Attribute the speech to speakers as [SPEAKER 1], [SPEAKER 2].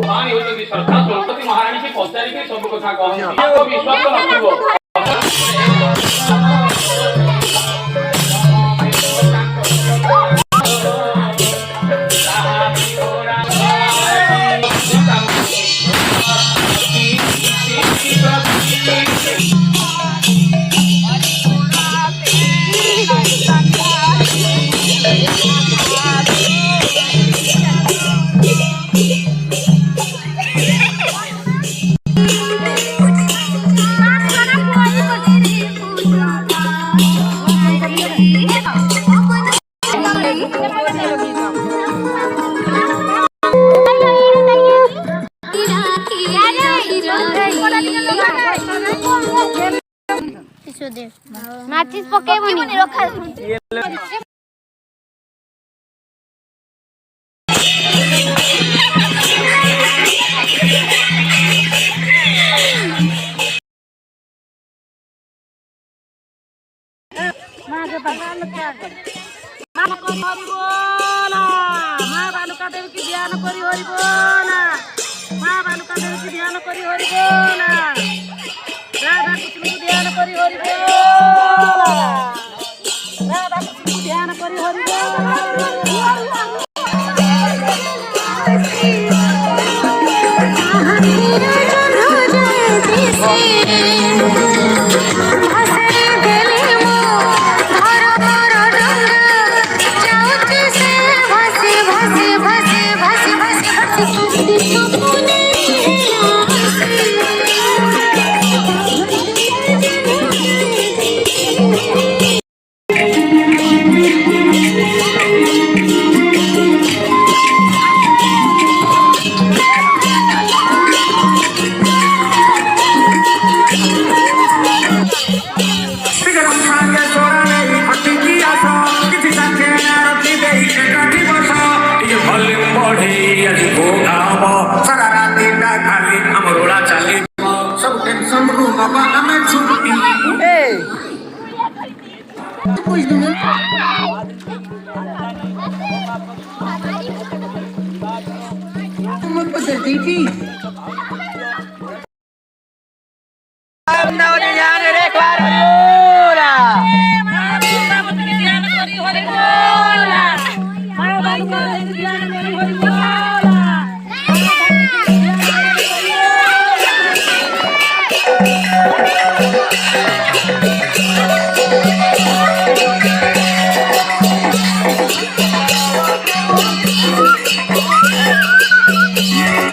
[SPEAKER 1] महारानी होती श्रद्धा द्रौपदी महारानी की पचारि के सब कथा कहନ୍ତି को विश्वास नथिबो
[SPEAKER 2] माचिस पकेबनी रखा मां के भगवान क्या मां को हरि बोला मां बालुका देवी की ध्यान करी हरि बोला मां बालुका देवी की ध्यान करी हरि बोला राधा कृष्ण की ध्यान करी हरि बोला राधा कृष्ण की ध्यान करी हरि बोला
[SPEAKER 3] Hey!